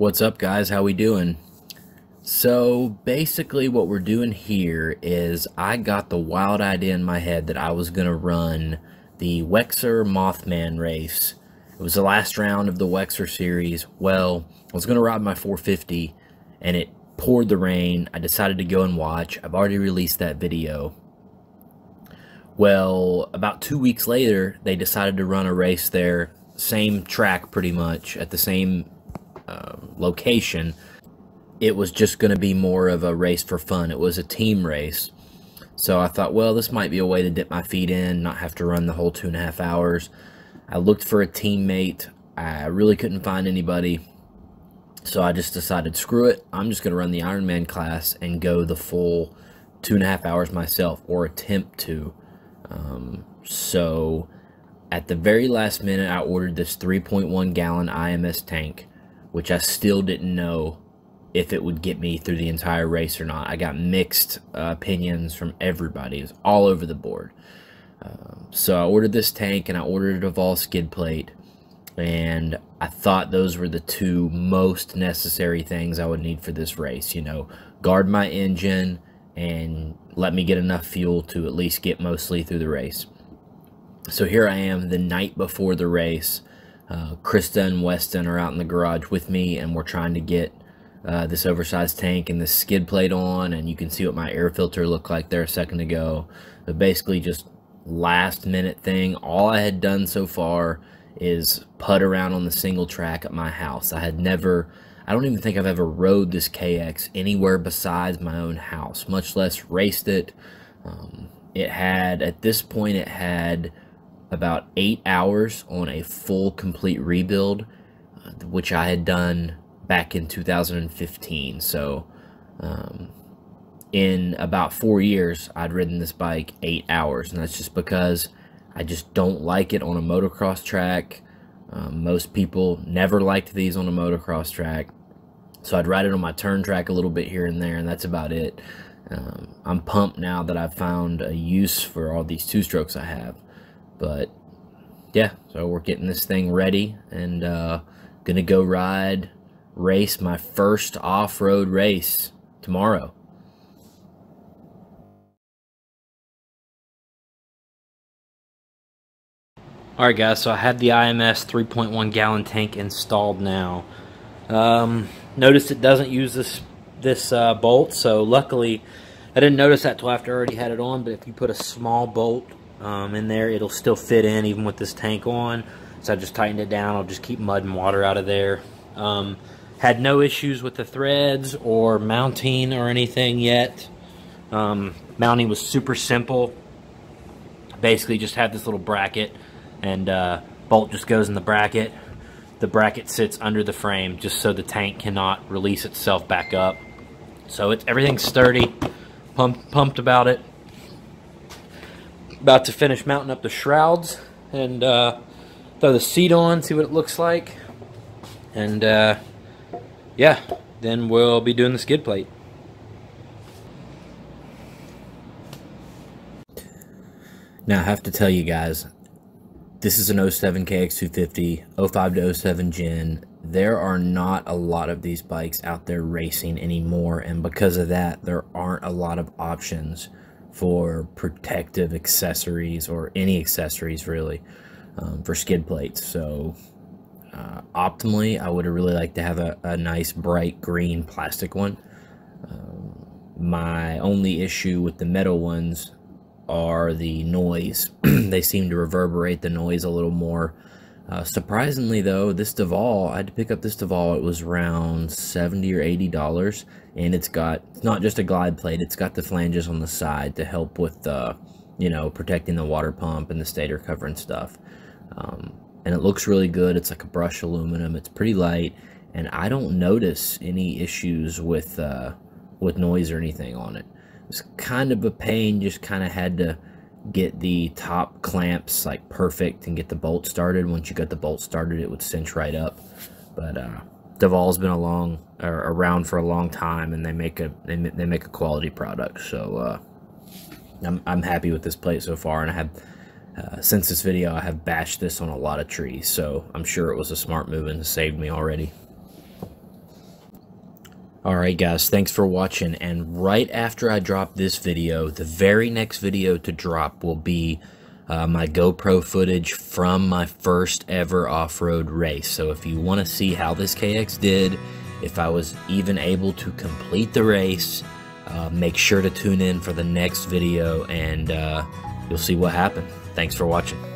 What's up, guys? How we doing? So basically what we're doing here is I got the wild idea in my head that I was gonna run the Wexer Mothman race. It was the last round of the Wexer series. Well, I was gonna ride my 450 and it poured the rain. I decided to go and watch. I've already released that video. Well, about 2 weeks later, they decided to run a race there, same track pretty much, at the same location. It was just going to be more of a race for fun. It was a team race. So I thought, well, this might be a way to dip my feet in, not have to run the whole 2.5 hours. I looked for a teammate. I really couldn't find anybody. So I just decided, screw it. I'm just going to run the Ironman class and go the full 2.5 hours myself, or attempt to. So at the very last minute, I ordered this 3.1 gallon IMS tank, which I still didn't know if it would get me through the entire race or not. I got mixed opinions from everybody. It was all over the board. So I ordered this tank and I ordered a DeVaul skid plate, and I thought those were the two most necessary things I would need for this race. You know, guard my engine and let me get enough fuel to at least get mostly through the race. So here I am the night before the race. Krista and Weston are out in the garage with me, and we're trying to get this oversized tank and this skid plate on, and you can see what my air filter looked like there a second ago. But basically just last minute thing. All I had done so far is putt around on the single track at my house. I don't even think I've ever rode this KX anywhere besides my own house, much less raced it. At this point, it had about 8 hours on a full complete rebuild, which I had done back in 2015. So in about 4 years, I'd ridden this bike 8 hours, and that's just because I just don't like it on a motocross track. Most people never liked these on a motocross track, so I'd ride it on my turn track a little bit here and there, and that's about it. I'm pumped now that I've found a use for all these two-strokes I have. But yeah, so we're getting this thing ready, and gonna go race my first off-road race tomorrow. Alright guys, so I have the IMS 3.1 gallon tank installed now. Notice it doesn't use this bolt, so luckily I didn't notice that till after I already had it on, but if you put a small bolt in there, it'll still fit in even with this tank on. So I just tightened it down. I'll just keep mud and water out of there. Had no issues with the threads or mounting or anything yet. Mounting was super simple. Basically just had this little bracket, and bolt just goes in the bracket. The bracket sits under the frame just so the tank cannot release itself back up. So everything's sturdy. Pumped about it. About to finish mounting up the shrouds and throw the seat on, see what it looks like. And yeah, then we'll be doing the skid plate. Now I have to tell you guys, this is an 07 KX250, 05 to 07 gen. There are not a lot of these bikes out there racing anymore, and because of that, there aren't a lot of options for protective accessories, or any accessories really, for skid plates. So optimally, I would really like to have a nice bright green plastic one. My only issue with the metal ones are the noise. They seem to reverberate the noise a little more. Surprisingly though, this DeVaul, I had to pick up this DeVaul. It was around $70 or $80, and it's not just a glide plate, it's got the flanges on the side to help with you know, protecting the water pump and the stator cover and stuff. And it looks really good. It's like a brushed aluminum. It's pretty light, and I don't notice any issues with noise or anything on it. It's kind of a pain. Just kind of had to get the top clamps like perfect and get the bolt started. Once you got the bolt started, it would cinch right up. But DeVaul's been around for a long time, and they make a quality product. So I'm happy with this plate so far, and I have since this video I have bashed this on a lot of trees, so I'm sure it was a smart move and saved me already. Alright guys, thanks for watching, and right after I drop this video, the very next video to drop will be my GoPro footage from my first ever off-road race. So if you want to see how this KX did, if I was even able to complete the race, make sure to tune in for the next video, and you'll see what happened. Thanks for watching.